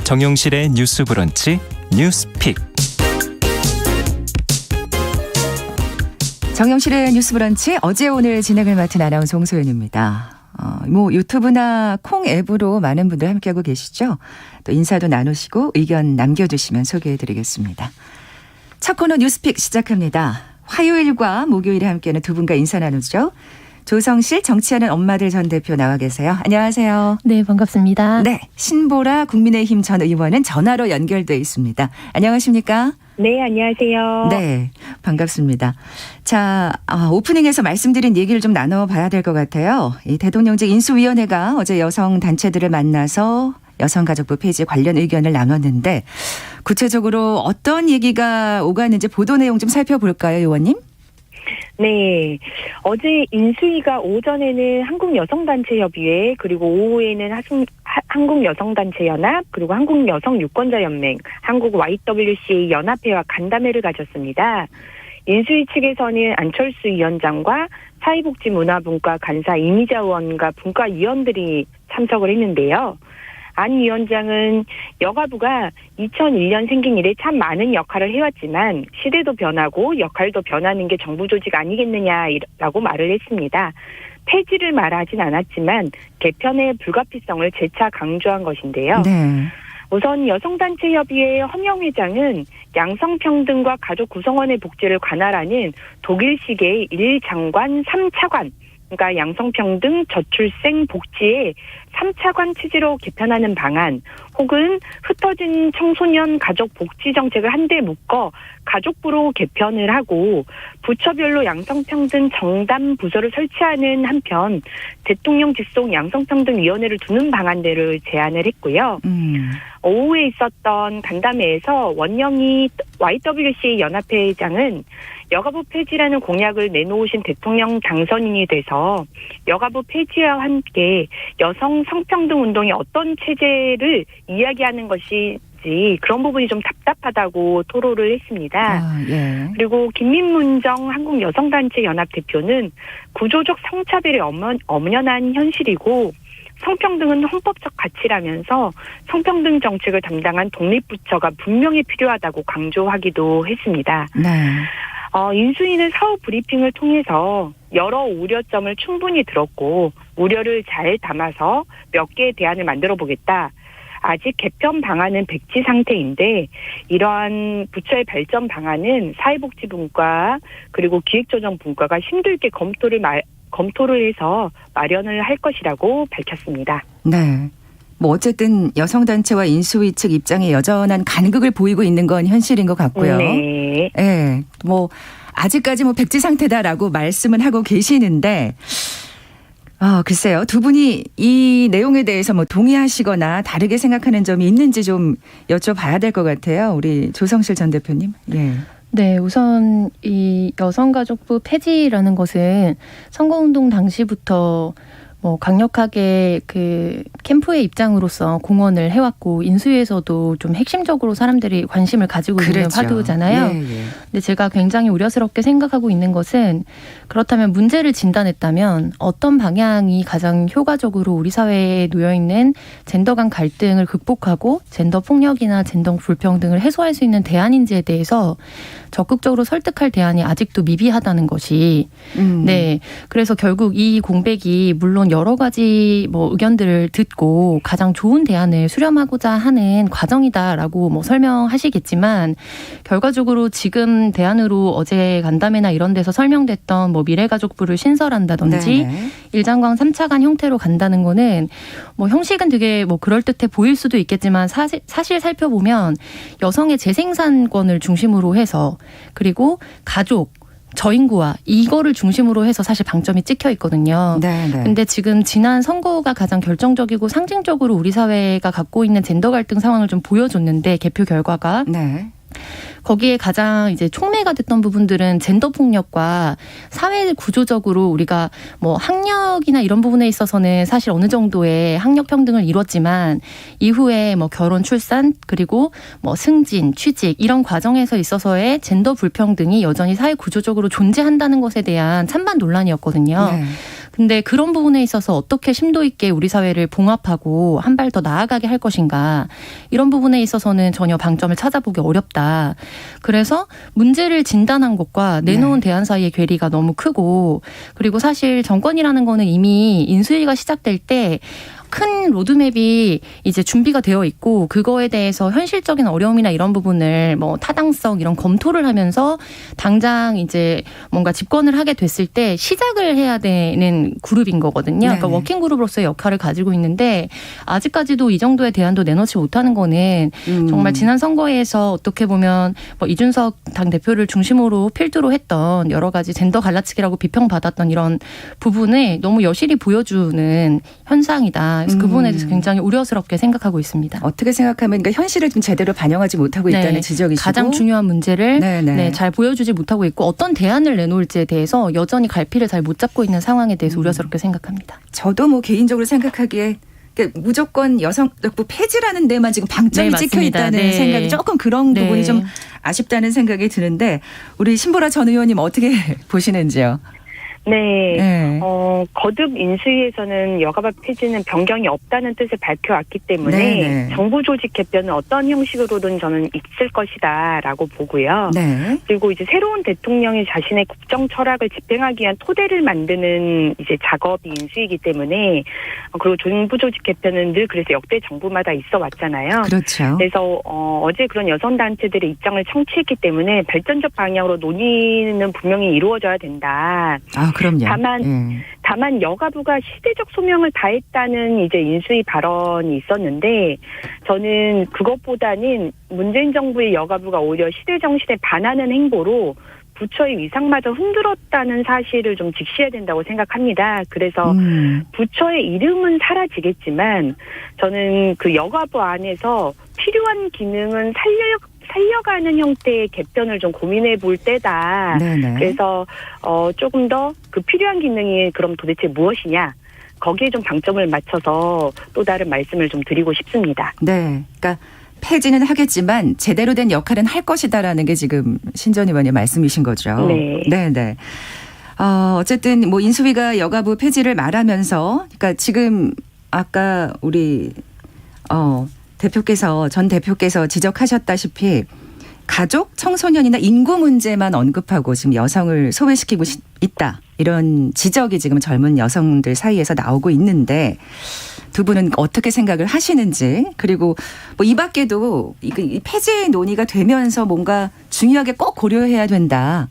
정용실의 뉴스 브런치 뉴스픽. 정용실의 뉴스 브런치 어제 오늘 진행을 맡은 아나운서 홍소연입니다. 유튜브나 콩 앱으로 많은 분들 함께하고 계시죠? 또 인사도 나누시고 의견 남겨주시면 소개해드리겠습니다. 첫 코너 뉴스픽 시작합니다. 화요일과 목요일에 함께하는 두 분과 인사 나누죠. 조성실 정치하는 엄마들 전 대표 나와 계세요. 안녕하세요. 네, 반갑습니다. 네, 신보라 국민의힘 전 의원은 전화로 연결돼 있습니다. 안녕하십니까? 네, 안녕하세요. 네, 반갑습니다. 자, 오프닝에서 말씀드린 얘기를 좀 나눠봐야 될 것 같아요. 이 대통령직 인수위원회가 어제 여성 단체들을 만나서 여성가족부 폐지 관련 의견을 나눴는데 구체적으로 어떤 얘기가 오가는지 보도 내용 좀 살펴볼까요, 의원님? 네, 어제 인수위가 오전에는 한국여성단체협의회 그리고 오후에는 한국여성단체연합 그리고 한국여성유권자연맹, 한국 YWCA 연합회와 간담회를 가졌습니다. 인수위 측에서는 안철수 위원장과 사회복지문화분과 간사 이미자 의원과 분과위원들이 참석을 했는데요. 안 위원장은 여가부가 2001년 생긴 이래 참 많은 역할을 해왔지만 시대도 변하고 역할도 변하는 게 정부 조직 아니겠느냐라고 말을 했습니다. 폐지를 말하진 않았지만 개편의 불가피성을 재차 강조한 것인데요. 네. 우선 여성단체협의회 헌영 회장은 양성평등과 가족 구성원의 복지를 관할하는 독일식의 1장관 3차관, 그러니까 양성평등, 저출생, 복지의 3차관 체제로 개편하는 방안 혹은 흩어진 청소년 가족 복지 정책을 한데 묶어 가족부로 개편을 하고 부처별로 양성평등 정담 부서를 설치하는 한편 대통령 직속 양성평등위원회를 두는 방안들을 제안을 했고요. 오후에 있었던 간담회에서 원영희 YWCA 연합회 회장은 여가부 폐지라는 공약을 내놓으신 대통령 당선인이 돼서 여가부 폐지와 함께 여성 성평등 운동이 어떤 체제를 이야기하는 것인지 그런 부분이 좀 답답하다고 토로를 했습니다. 예. 그리고 김민문정 한국여성단체연합 대표는 구조적 성차별이 엄연한 현실이고 성평등은 헌법적 가치라면서 성평등 정책을 담당한 독립부처가 분명히 필요하다고 강조하기도 했습니다. 네. 인수위는 사후 브리핑을 통해서 여러 우려점을 충분히 들었고 우려를 잘 담아서 몇 개의 대안을 만들어 보겠다. 아직 개편 방안은 백지 상태인데 이러한 부처의 발전 방안은 사회복지분과 그리고 기획조정분과가 힘들게 검토를 해서 마련을 할 것이라고 밝혔습니다. 네. 뭐 어쨌든 여성단체와 인수위 측 입장에 여전한 간극을 보이고 있는 건 현실인 것 같고요. 네. 네. 뭐 아직까지 뭐 백지 상태다라고 말씀은 하고 계시는데 글쎄요. 두 분이 이 내용에 대해서 뭐 동의하시거나 다르게 생각하는 점이 있는지 좀 여쭤봐야 될 것 같아요. 우리 조성실 전 대표님. 예. 네, 우선 이 여성가족부 폐지라는 것은 선거운동 당시부터 뭐 강력하게 그 캠프의 입장으로서 공언을 해왔고 인수위에서도 좀 핵심적으로 사람들이 관심을 가지고 있는 그랬죠. 화두잖아요. 예, 예. 근데 제가 굉장히 우려스럽게 생각하고 있는 것은 그렇다면 문제를 진단했다면 어떤 방향이 가장 효과적으로 우리 사회에 놓여있는 젠더 간 갈등을 극복하고 젠더 폭력이나 젠더 불평등을 해소할 수 있는 대안인지에 대해서 적극적으로 설득할 대안이 아직도 미비하다는 것이 네. 그래서 결국 이 공백이 물론 여러 가지 뭐 의견들을 듣고 가장 좋은 대안을 수렴하고자 하는 과정이다라고 뭐 설명하시겠지만 결과적으로 지금 대안으로 어제 간담회나 이런 데서 설명됐던 뭐 미래가족부를 신설한다든지 네네. 일장광 3차관 형태로 간다는 거는 뭐 형식은 되게 뭐 그럴듯해 보일 수도 있겠지만 사실 살펴보면 여성의 재생산권을 중심으로 해서 그리고 가족 저인구화 이거를 중심으로 해서 사실 방점이 찍혀 있거든요. 네. 근데 지금 지난 선거가 가장 결정적이고 상징적으로 우리 사회가 갖고 있는 젠더 갈등 상황을 좀 보여줬는데 개표 결과가 네. 거기에 가장 이제 촉매가 됐던 부분들은 젠더 폭력과 사회 구조적으로 우리가 뭐 학력이나 이런 부분에 있어서는 사실 어느 정도의 학력 평등을 이뤘지만 이후에 뭐 결혼, 출산 그리고 뭐 승진, 취직 이런 과정에서 있어서의 젠더 불평등이 여전히 사회 구조적으로 존재한다는 것에 대한 찬반 논란이었거든요. 네. 근데 그런 부분에 있어서 어떻게 심도 있게 우리 사회를 봉합하고 한 발 더 나아가게 할 것인가 이런 부분에 있어서는 전혀 방점을 찾아보기 어렵다. 그래서 문제를 진단한 것과 내놓은 대안 사이의 괴리가 너무 크고 그리고 사실 정권이라는 거는 이미 인수위가 시작될 때 큰 로드맵이 이제 준비가 되어 있고 그거에 대해서 현실적인 어려움이나 이런 부분을 뭐 타당성 이런 검토를 하면서 당장 이제 뭔가 집권을 하게 됐을 때 시작을 해야 되는 그룹인 거거든요. 그러니까 워킹 그룹으로서의 역할을 가지고 있는데 아직까지도 이 정도의 대안도 내놓지 못하는 거는 정말 지난 선거에서 어떻게 보면 뭐 이준석 당 대표를 중심으로 필두로 했던 여러 가지 젠더 갈라치기라고 비평받았던 이런 부분을 너무 여실히 보여주는 현상이다. 그래서 그 부분에 대해서 굉장히 우려스럽게 생각하고 있습니다. 어떻게 생각하면 그러니까 현실을 좀 제대로 반영하지 못하고 있다는 지적이시고 가장 중요한 문제를 잘 보여주지 못하고 있고 어떤 대안을 내놓을지에 대해서 여전히 갈피를 잘 못 잡고 있는 상황에 대해서 우려스럽게 생각합니다. 저도 뭐 개인적으로 생각하기에 그러니까 무조건 여성정부 폐지라는 데만 지금 방점이 찍혀 있다는 생각이 조금 그런 부분이 좀 아쉽다는 생각이 드는데 우리 신보라 전 의원님 어떻게 보시는지요? 네. 거듭 인수위에서는 여가부 폐지는 변경이 없다는 뜻을 밝혀왔기 때문에 정부 조직 개편은 어떤 형식으로든 저는 있을 것이다라고 보고요. 그리고 이제 새로운 대통령이 자신의 국정 철학을 집행하기 위한 토대를 만드는 이제 작업이 인수이기 때문에 그리고 정부 조직 개편은 늘 그래서 역대 정부마다 있어 왔잖아요. 그렇죠. 그래서 어제 그런 여성 단체들의 입장을 청취했기 때문에 발전적 방향으로 논의는 분명히 이루어져야 된다. 그럼요. 다만 여가부가 시대적 소명을 다했다는 이제 인수위 발언이 있었는데 저는 그것보다는 문재인 정부의 여가부가 오히려 시대 정신에 반하는 행보로 부처의 위상마저 흔들었다는 사실을 좀 직시해야 된다고 생각합니다. 그래서 부처의 이름은 사라지겠지만 저는 그 여가부 안에서 필요한 기능은 살려가는 형태의 개편을 좀 고민해 볼 때다. 그래서 조금 더 그 필요한 기능이 그럼 도대체 무엇이냐. 거기에 좀 방점을 맞춰서 또 다른 말씀을 좀 드리고 싶습니다. 네. 그러니까 폐지는 하겠지만 제대로 된 역할은 할 것이다라는 게 지금 신 전 의원의 말씀이신 거죠. 네. 어쨌든 뭐 인수위가 여가부 폐지를 말하면서 그러니까 지금 아까 우리 전 대표께서 지적하셨다시피 가족, 청소년이나 인구 문제만 언급하고 지금 여성을 소외시키고 있다. 이런 지적이 지금 젊은 여성들 사이에서 나오고 있는데 두 분은 어떻게 생각을 하시는지 그리고 뭐 이 밖에도 이 폐지 논의가 되면서 뭔가 중요하게 꼭 고려해야 된다.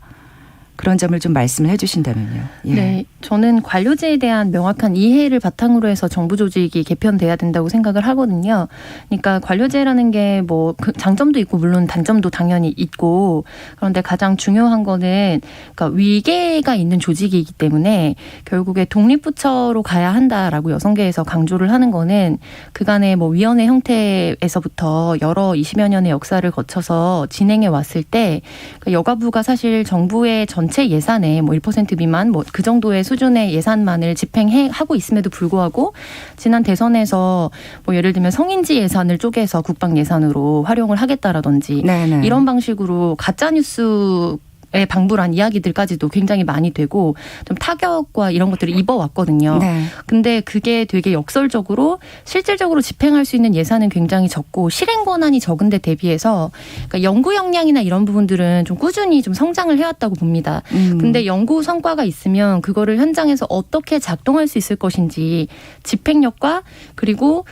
그런 점을 좀 말씀을 해 주신다면요. 네. 저는 관료제에 대한 명확한 이해를 바탕으로 해서 정부 조직이 개편돼야 된다고 생각을 하거든요. 그러니까 관료제라는 게 뭐 장점도 있고 물론 단점도 당연히 있고 그런데 가장 중요한 거는 그러니까 위계가 있는 조직이기 때문에 결국에 독립부처로 가야 한다라고 여성계에서 강조를 하는 거는 그간의 뭐 위원회 형태에서부터 여러 20여 년의 역사를 거쳐서 진행해 왔을 때 그러니까 여가부가 사실 정부의 전체 예산의 뭐 1% 미만 뭐 그 정도의 수준의 예산만을 집행하고 있음에도 불구하고 지난 대선에서 뭐 예를 들면 성인지 예산을 쪼개서 국방 예산으로 활용을 하겠다라든지 이런 방식으로 가짜뉴스 에 방불한 이야기들까지도 굉장히 많이 되고 좀 타격과 이런 것들을 입어왔거든요. 근데 그게 되게 역설적으로 실질적으로 집행할 수 있는 예산은 굉장히 적고 실행 권한이 적은 데 대비해서 그러니까 연구 역량이나 이런 부분들은 좀 꾸준히 좀 성장을 해왔다고 봅니다. 근데 연구 성과가 있으면 그거를 현장에서 어떻게 작동할 수 있을 것인지 집행력과 그리고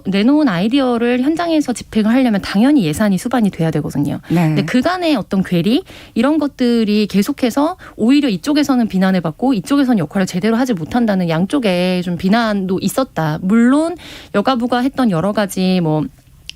내놓은 아이디어를 현장에서 집행을 하려면 당연히 예산이 수반이 돼야 되거든요. 근데 그간의 어떤 괴리 이런 것들이 계속해서 오히려 이쪽에서는 비난을 받고 이쪽에서는 역할을 제대로 하지 못한다는 양쪽에 좀 비난도 있었다. 물론 여가부가 했던 여러 가지 뭐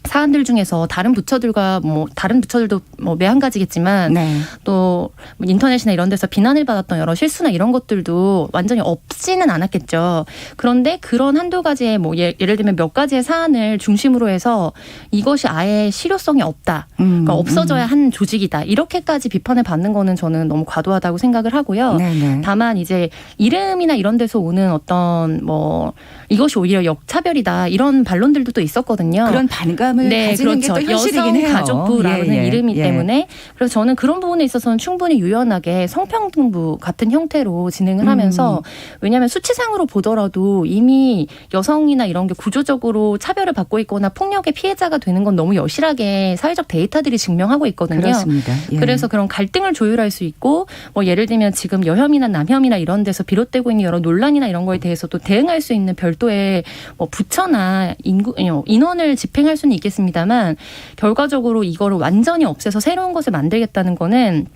사안들 중에서 다른 부처들도 뭐 매한가지겠지만 네. 또 인터넷이나 이런 데서 비난을 받았던 여러 실수나 이런 것들도 완전히 없지는 않았겠죠. 그런데 그런 한두 가지의 뭐 예를 들면 몇 가지의 사안을 중심으로 해서 이것이 아예 실효성이 없다. 그러니까 없어져야 한 조직이다. 이렇게까지 비판을 받는 거는 저는 너무 과도하다고 생각을 하고요. 네네. 다만 이제 이름이나 이런 데서 오는 어떤 뭐 이것이 오히려 역차별이다 이런 반론들도 또 있었거든요. 그런 반감을 가지는 게 또 현실이긴 해요. 여성가족부라는 이름이 때문에 그래서 저는 그런 부분에 있어서는 충분히 유연하게 성평등부 같은 형태로 진행을 하면서 왜냐하면 수치상으로 보더라도 이미 여성이나 이런 게 구조적으로 차별을 받고 있거나 폭력의 피해자가 되는 건 너무 여실하게 사회적 데이터들이 증명하고 있거든요. 그렇습니다. 예. 그래서 그런 갈등을 조율할 수 있고 뭐 예를 들면 지금 여혐이나 남혐이나 이런 데서 비롯되고 있는 여러 논란이나 이런 거에 대해서도 대응할 수 있는 별도의 뭐 부처나 인원을 집행할 수는 있겠습니다만 결과적으로 이거를 완전히 없애서 새로운 것을 만들겠다는 거는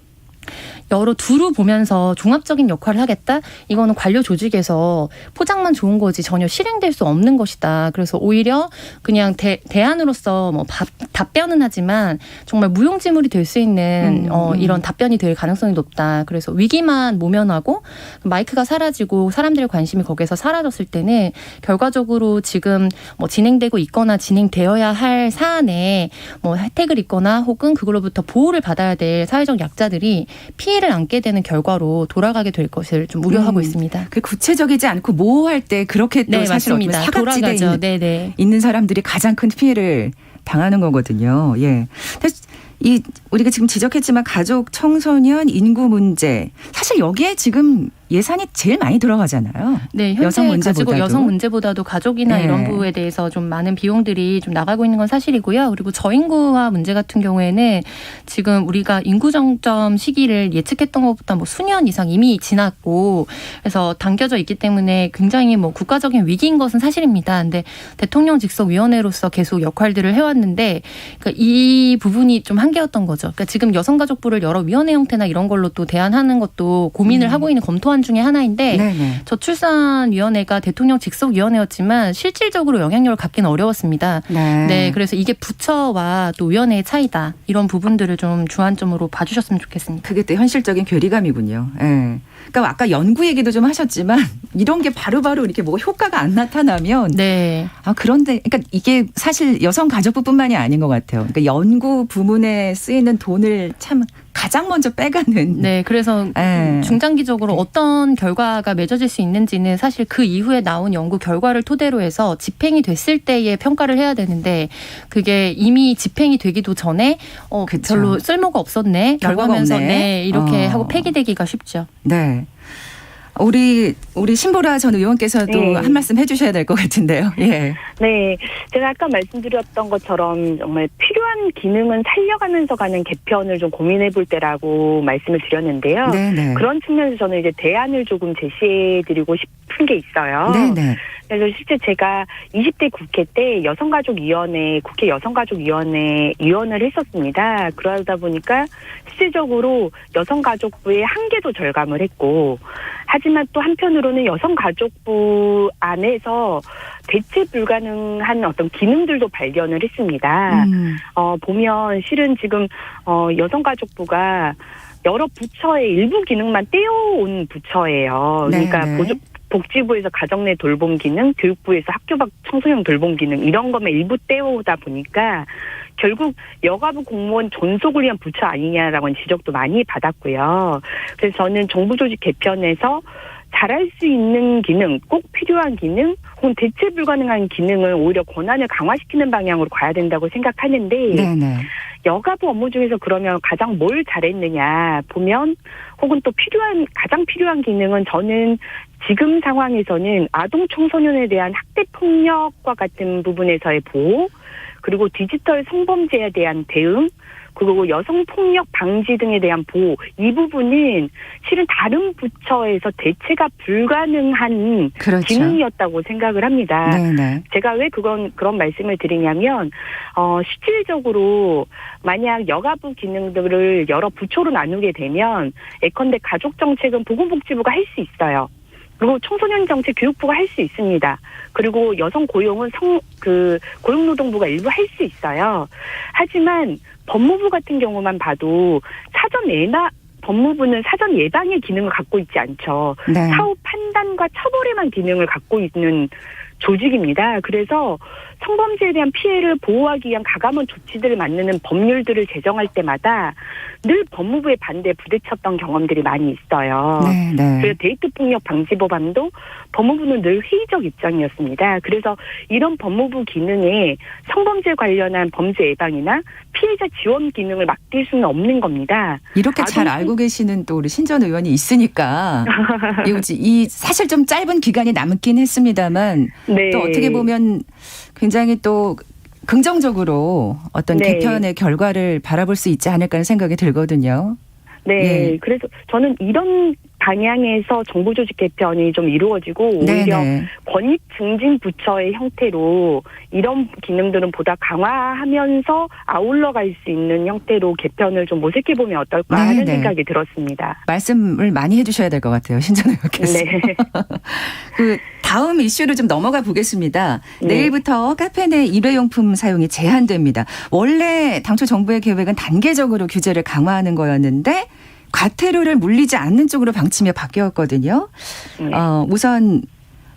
여러 두루 보면서 종합적인 역할을 하겠다? 이거는 관료 조직에서 포장만 좋은 거지 전혀 실행될 수 없는 것이다. 그래서 오히려 그냥 대안으로서 뭐 답변은 하지만 정말 무용지물이 될 수 있는 이런 답변이 될 가능성이 높다. 그래서 위기만 모면하고 마이크가 사라지고 사람들의 관심이 거기에서 사라졌을 때는 결과적으로 지금 뭐 진행되고 있거나 진행되어야 할 사안에 뭐 혜택을 입거나 혹은 그걸로부터 보호를 받아야 될 사회적 약자들이 피해를 안게 되는 결과로 돌아가게 될 것을 좀 우려하고 있습니다. 그 구체적이지 않고 모호할 때 그렇게 또 네, 사실 맞습니다. 사각지대에 있는 사람들이 가장 큰 피해를 당하는 거거든요. 예. 우리가 지금 지적했지만 가족, 청소년, 인구 문제 사실 여기에 지금 예산이 제일 많이 들어가잖아요. 네, 현재 여성 문제보다도. 가지고 여성 문제보다도 가족이나 네. 이런 부분에 대해서 좀 많은 비용들이 좀 나가고 있는 건 사실이고요. 그리고 저인구화 문제 같은 경우에는 지금 우리가 인구 정점 시기를 예측했던 것보다 뭐 수년 이상 이미 지났고 그래서 당겨져 있기 때문에 굉장히 뭐 국가적인 위기인 것은 사실입니다. 근데 대통령 직속위원회로서 계속 역할들을 해왔는데 그러니까 이 부분이 좀 한계였던 거죠. 그러니까 지금 여성가족부를 여러 위원회 형태나 이런 걸로 또 대안하는 것도 고민을 하고 있는 검토한 중에 하나인데 네네. 저출산위원회가 대통령 직속위원회였지만 실질적으로 영향력을 갖기는 어려웠습니다. 네, 그래서 이게 부처와 또 위원회의 차이다. 이런 부분들을 좀 주안점으로 봐주셨으면 좋겠습니다. 그게 또 현실적인 괴리감이군요. 예. 그러니까 아까 연구 얘기도 좀 하셨지만 이런 게 바로바로 이렇게 뭐 효과가 안 나타나면 네. 그런데 그러니까 이게 사실 여성가족부뿐만이 아닌 것 같아요. 그러니까 연구 부문에 쓰이는 돈을 참 가장 먼저 빼가는. 네, 그래서 중장기적으로 어떤 결과가 맺어질 수 있는지는 사실 그 이후에 나온 연구 결과를 토대로 해서 집행이 됐을 때의 평가를 해야 되는데 그게 이미 집행이 되기도 전에 별로 쓸모가 없었네. 결과면서 네, 이렇게 하고 폐기되기가 쉽죠. 네. 우리 신보라 전 의원께서도 네. 한 말씀 해주셔야 될 것 같은데요. 예. 네, 제가 아까 말씀드렸던 것처럼 정말 필요한 기능은 살려가면서 가는 개편을 좀 고민해 볼 때라고 말씀을 드렸는데요. 네네. 그런 측면에서 저는 이제 대안을 조금 제시해드리고 싶은 게 있어요. 네네. 그래서 실제 제가 20대 국회 때 국회 여성가족위원회 위원을 했었습니다. 그러다 보니까 실질적으로 여성가족부의 한계도 절감을 했고, 하지만 또 한편으로는 여성가족부 안에서 대체 불가능한 어떤 기능들도 발견을 했습니다. 보면 실은 지금 여성가족부가 여러 부처의 일부 기능만 떼어온 부처예요. 그러니까 복지부에서 가정 내 돌봄 기능, 교육부에서 학교 밖 청소년 돌봄 기능 이런 것만 일부 떼어오다 보니까 결국 여가부 공무원 존속을 위한 부처 아니냐라는 지적도 많이 받았고요. 그래서 저는 정부 조직 개편에서 잘할 수 있는 기능, 꼭 필요한 기능, 혹은 대체 불가능한 기능을 오히려 권한을 강화시키는 방향으로 가야 된다고 생각하는데 네네. 여가부 업무 중에서 그러면 가장 뭘 잘했느냐 보면 혹은 또 가장 필요한 기능은 저는 지금 상황에서는 아동 청소년에 대한 학대 폭력과 같은 부분에서의 보호, 그리고 디지털 성범죄에 대한 대응, 그리고 여성폭력 방지 등에 대한 보호, 이 부분은 실은 다른 부처에서 대체가 불가능한 그렇죠. 기능이었다고 생각을 합니다. 네네. 제가 왜 그런 말씀을 드리냐면 실질적으로 만약 여가부 기능들을 여러 부처로 나누게 되면 예컨대 가족정책은 보건복지부가 할 수 있어요. 그리고 청소년 정책 교육부가 할 수 있습니다. 그리고 여성 고용은 고용노동부가 일부 할 수 있어요. 하지만 법무부 같은 경우만 봐도 법무부는 사전 예방의 기능을 갖고 있지 않죠. 네. 사후 판단과 처벌에만 기능을 갖고 있는 조직입니다. 그래서 성범죄에 대한 피해를 보호하기 위한 가감한 조치들을 만드는 법률들을 제정할 때마다 늘 법무부의 반대에 부딪혔던 경험들이 많이 있어요. 네, 네. 그래서 데이트 폭력 방지 법안도 법무부는 늘 회의적 입장이었습니다. 그래서 이런 법무부 기능에 성범죄 관련한 범죄 예방이나 피해자 지원 기능을 맡길 수는 없는 겁니다. 이렇게 잘 알고 계시는 또 우리 신전 의원이 있으니까 이 사실 좀 짧은 기간이 남긴 했습니다만 네. 또 어떻게 보면 굉장히 또 긍정적으로 어떤 네. 개편의 결과를 바라볼 수 있지 않을까 하는 생각이 들거든요. 네. 예. 그래서 저는 이런 방향에서 정부 조직 개편이 좀 이루어지고 오히려 네네. 권익 증진 부처의 형태로 이런 기능들은 보다 강화하면서 아울러 갈 수 있는 형태로 개편을 좀 모색해 보면 어떨까 하는 네네. 생각이 들었습니다. 말씀을 많이 해주셔야 될 것 같아요. 신전 의원께서. 네. 그 다음 이슈로 좀 넘어가 보겠습니다. 네. 내일부터 카페 내 일회용품 사용이 제한됩니다. 원래 당초 정부의 계획은 단계적으로 규제를 강화하는 거였는데 과태료를 물리지 않는 쪽으로 방침이 바뀌었거든요. 네. 우선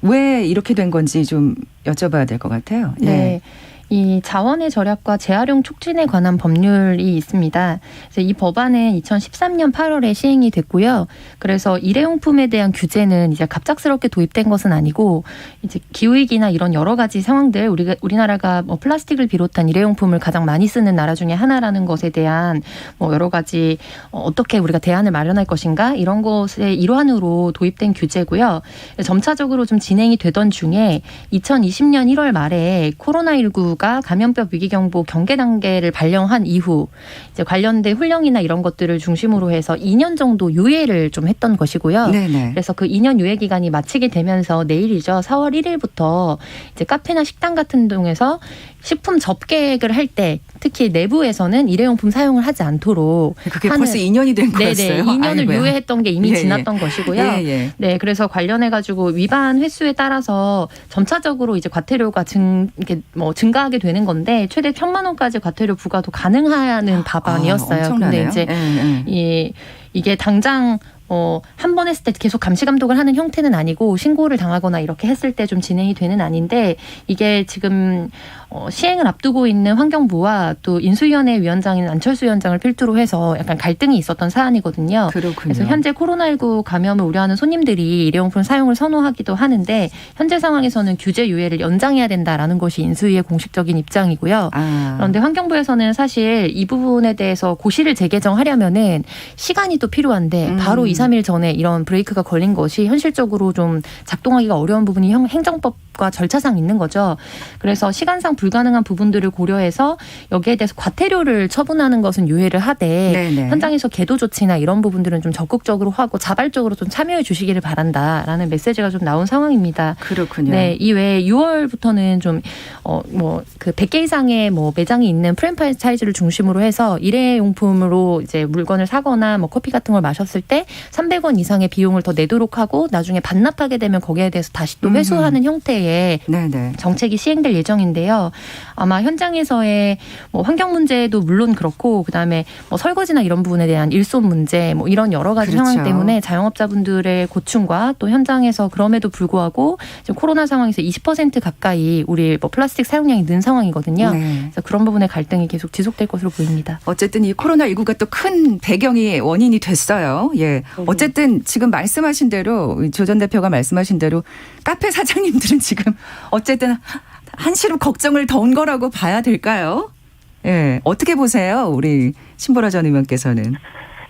왜 이렇게 된 건지 좀 여쭤봐야 될 것 같아요. 네. 이 자원의 절약과 재활용 촉진에 관한 법률이 있습니다. 그래서 이 법안은 2013년 8월에 시행이 됐고요. 그래서 일회용품에 대한 규제는 이제 갑작스럽게 도입된 것은 아니고 이제 기후위기나 이런 여러 가지 상황들 우리나라가 뭐 플라스틱을 비롯한 일회용품을 가장 많이 쓰는 나라 중에 하나라는 것에 대한 뭐 여러 가지 어떻게 우리가 대안을 마련할 것인가 이런 것의 일환으로 도입된 규제고요. 점차적으로 좀 진행이 되던 중에 2020년 1월 말에 코로나19가 감염병 위기경보 경계 단계를 발령한 이후 이제 관련된 훈령이나 이런 것들을 중심으로 해서 2년 정도 유예를 좀 했던 것이고요. 네네. 그래서 그 2년 유예 기간이 마치게 되면서 내일이죠. 4월 1일부터 이제 카페나 식당 같은 동에서 식품 접객을 할 때 특히 내부에서는 일회용품 사용을 하지 않도록 그게 벌써 2년이 된 거였어요. 네네. 2년을 아이고야. 유예했던 게 이미 예, 지났던 것이고요. 예, 예. 네, 그래서 관련해가지고 위반 횟수에 따라서 점차적으로 이제 과태료가 증가하게 되는 건데 최대 1,000만 원까지 과태료 부과도 가능하는 답안이었어요. 엄청나네요. 근데 이제 이게 당장 한 번 했을 때 계속 감시 감독을 하는 형태는 아니고 신고를 당하거나 이렇게 했을 때 좀 진행이 되는 아닌데 이게 지금 시행을 앞두고 있는 환경부와 또 인수위원회 위원장인 안철수 위원장을 필두로 해서 약간 갈등이 있었던 사안이거든요. 그렇군요. 그래서 현재 코로나19 감염을 우려하는 손님들이 일회용품 사용을 선호하기도 하는데 현재 상황에서는 규제 유예를 연장해야 된다라는 것이 인수위의 공식적인 입장이고요. 그런데 환경부에서는 사실 이 부분에 대해서 고시를 재개정하려면은 시간이 또 필요한데 바로 2, 3일 전에 이런 브레이크가 걸린 것이 현실적으로 좀 작동하기가 어려운 부분이 행정법과 절차상 있는 거죠. 그래서 시간상 불가능한 부분들을 고려해서 여기에 대해서 과태료를 처분하는 것은 유예를 하되 네네. 현장에서 계도 조치나 이런 부분들은 좀 적극적으로 하고 자발적으로 좀 참여해 주시기를 바란다라는 메시지가 좀 나온 상황입니다. 그렇군요. 네, 이외에 6월부터는 좀 그 100개 이상의 뭐 매장이 있는 프랜차이즈를 중심으로 해서 일회용품으로 이제 물건을 사거나 뭐 커피 같은 걸 마셨을 때 300원 이상의 비용을 더 내도록 하고 나중에 반납하게 되면 거기에 대해서 다시 또 회수하는 형태의 네네. 정책이 시행될 예정인데요. 아마 현장에서의 뭐 환경 문제도 물론 그렇고 그다음에 뭐 설거지나 이런 부분에 대한 일손 문제 뭐 이런 여러 가지 그렇죠. 상황 때문에 자영업자분들의 고충과 또 현장에서 그럼에도 불구하고 지금 코로나 상황에서 20% 가까이 우리 뭐 플라스틱 사용량이 는 상황이거든요. 네. 그래서 그런 부분의 갈등이 계속 지속될 것으로 보입니다. 어쨌든 이 코로나19가 또 큰 배경이 원인이 됐어요. 예. 어쨌든 지금 말씀하신 대로 조 전 대표가 말씀하신 대로 카페 사장님들은 지금 어쨌든 한시름 걱정을 던 거라고 봐야 될까요? 예. 어떻게 보세요? 우리 신보라 전 의원께서는.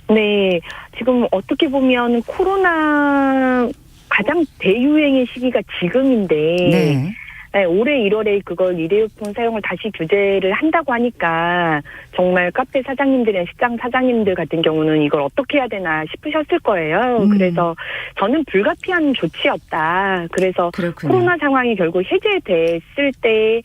네, 지금 어떻게 보면 코로나 가장 대유행의 시기가 지금인데 네. 네, 올해 1월에 그걸 일회용품 사용을 다시 규제를 한다고 하니까 정말 카페 사장님들이나 식당 사장님들 같은 경우는 이걸 어떻게 해야 되나 싶으셨을 거예요. 그래서 저는 불가피한 조치였다. 그래서 그렇군요. 코로나 상황이 결국 해제됐을 때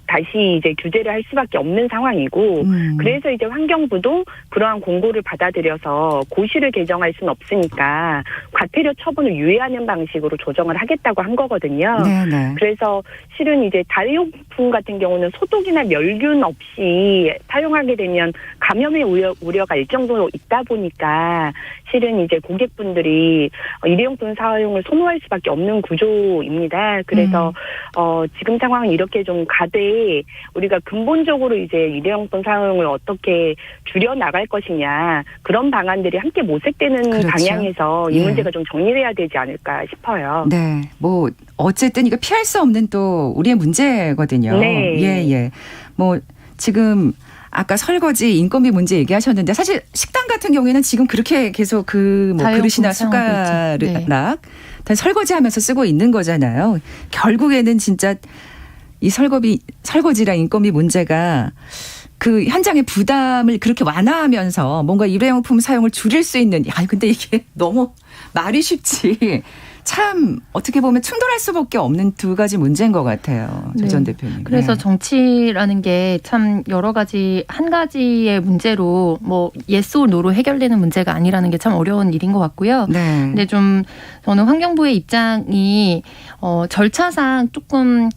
다시 이제 규제를 할 수밖에 없는 상황이고 그래서 이제 환경부도 그러한 공고를 받아들여서 고시를 개정할 수는 없으니까 과태료 처분을 유예하는 방식으로 조정을 하겠다고 한 거거든요. 네네. 그래서 실은 이제 다회용품 같은 경우는 소독이나 멸균 없이 사용하게 되면 감염의 우려가 일정도 있다 보니까 실은 이제 고객분들이 일회용품 사용을 선호할 수밖에 없는 구조입니다. 그래서 지금 상황은 이렇게 좀 가되 우리가 근본적으로 이제 일회용품 사용을 어떻게 줄여 나갈 것이냐 그런 방안들이 함께 모색되는 그렇죠. 방향에서 이 예. 문제가 좀 정리돼야 되지 않을까 싶어요. 네. 뭐 어쨌든 이거 피할 수 없는 또 우리의 문제거든요. 네. 예. 뭐 지금 아까 설거지 인건비 문제 얘기하셨는데 사실 식당 같은 경우에는 지금 그렇게 계속 그 뭐 다회용품 그릇이나 사용하고 있죠. 숟가락 다 설거지하면서 쓰고 있는 거잖아요. 결국에는 진짜 이 설거지랑 인건비 문제가 그 현장의 부담을 그렇게 완화하면서 뭔가 일회용품 사용을 줄일 수 있는 근데 이게 너무 말이 쉽지 참 어떻게 보면 충돌할 수밖에 없는 두 가지 문제인 것 같아요. 조 전 대표님. 그래서 네. 정치라는 게 참 여러 가지 한 가지의 문제로 뭐 yes or no로 해결되는 문제가 아니라는 게 참 어려운 일인 것 같고요. 네. 근데 좀 저는 환경부의 입장이 절차상 조금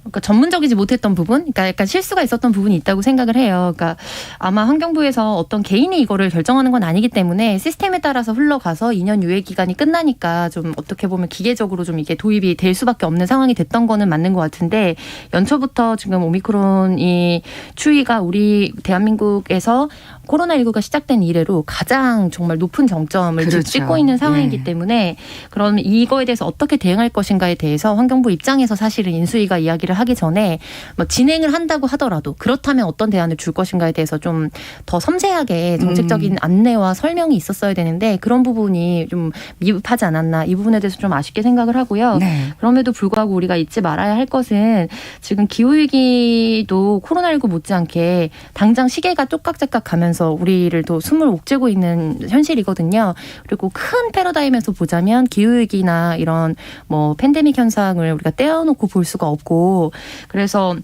그러니까 전문적이지 못했던 부분, 그러니까 약간 실수가 있었던 부분이 있다고 생각을 해요. 그러니까 아마 환경부에서 어떤 개인이 이거를 결정하는 건 아니기 때문에 시스템에 따라서 흘러가서 2년 유예 기간이 끝나니까 좀 어떻게 보면 기계적으로 좀 이게 도입이 될 수밖에 없는 상황이 됐던 거는 맞는 것 같은데 연초부터 지금 오미크론이 추이가 우리 대한민국에서 코로나19가 시작된 이래로 가장 정말 높은 정점을 그렇죠. 찍고 있는 상황이기 예. 때문에 그럼 이거에 대해서 어떻게 대응할 것인가에 대해서 환경부 입장에서 사실은 인수위가 이야기를 하기 전에 뭐 진행을 한다고 하더라도 그렇다면 어떤 대안을 줄 것인가에 대해서 좀 더 섬세하게 정책적인 안내와 설명이 있었어야 되는데 그런 부분이 좀 미흡하지 않았나 이 부분에 대해서 좀 아쉽게 생각을 하고요. 네. 그럼에도 불구하고 우리가 잊지 말아야 할 것은 지금 기후위기도 코로나19 못지않게 당장 시계가 쪽각짝각 가면서 우리를 또 숨을 옥죄고 있는 현실이거든요. 그리고 큰 패러다임에서 보자면 기후위기나 이런 뭐 팬데믹 현상을 우리가 떼어놓고 볼 수가 없고 그래서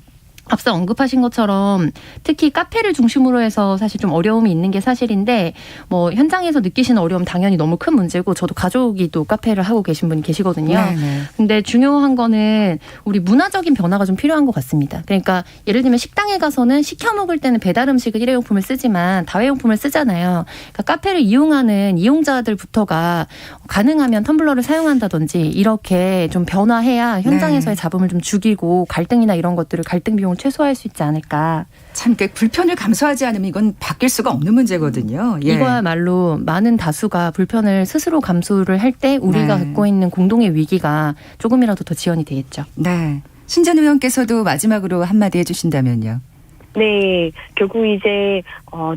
앞서 언급하신 것처럼 특히 카페를 중심으로 해서 사실 좀 어려움이 있는 게 사실인데 뭐 현장에서 느끼시는 어려움 당연히 너무 큰 문제고 저도 가족이 또 카페를 하고 계신 분이 계시거든요. 네네. 근데 중요한 거는 우리 문화적인 변화가 좀 필요한 것 같습니다. 그러니까 예를 들면 식당에 가서는 시켜 먹을 때는 배달 음식을 일회용품을 쓰지만 다회용품을 쓰잖아요. 그러니까 카페를 이용하는 이용자들부터가 가능하면 텀블러를 사용한다든지 이렇게 좀 변화해야 현장에서의 잡음을 좀 죽이고 갈등이나 이런 것들을 갈등 비용을 최소화할 수 있지 않을까. 참 불편을 감수하지 않으면 이건 바뀔 수가 없는 문제거든요. 예. 이거야말로 많은 다수가 불편을 스스로 감수를 할 때 우리가 네. 겪고 있는 공동의 위기가 조금이라도 더 지연이 되겠죠. 네. 신전 의원께서도 마지막으로 한마디 해주신다면요. 네, 결국 이제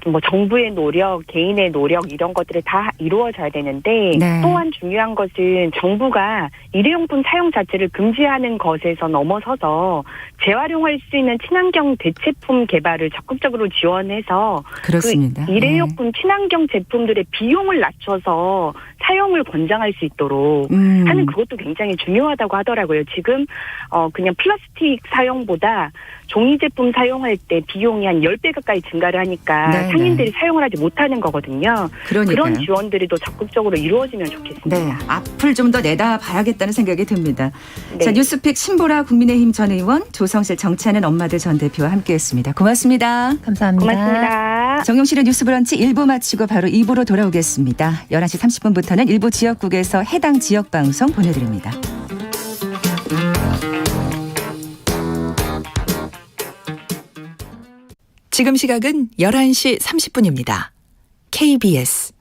뭐 정부의 노력, 개인의 노력 이런 것들이 다 이루어져야 되는데 네. 또한 중요한 것은 정부가 일회용품 사용 자체를 금지하는 것에서 넘어서서 재활용할 수 있는 친환경 대체품 개발을 적극적으로 지원해서 그렇습니다. 그 일회용품 친환경 제품들의 비용을 낮춰서 사용을 권장할 수 있도록 하는 그것도 굉장히 중요하다고 하더라고요. 지금 그냥 플라스틱 사용보다 종이 제품 사용할 때 비용이 한 10배 가까이 증가를 하니까 네네. 상인들이 사용을 하지 못하는 거거든요. 그러니까요. 그런 지원들이 더 적극적으로 이루어지면 좋겠습니다. 네, 앞을 좀 더 내다봐야겠다는 생각이 듭니다. 네. 자, 뉴스픽 신보라 국민의힘 전 의원, 조성실 정치하는 엄마들 전 대표와 함께했습니다. 고맙습니다. 감사합니다. 고맙습니다. 정용실의 뉴스 브런치 1부 마치고 바로 2부로 돌아오겠습니다. 11시 30분부터는 일부 지역국에서 해당 지역 방송 보내드립니다. 지금 시각은 11시 30분입니다. KBS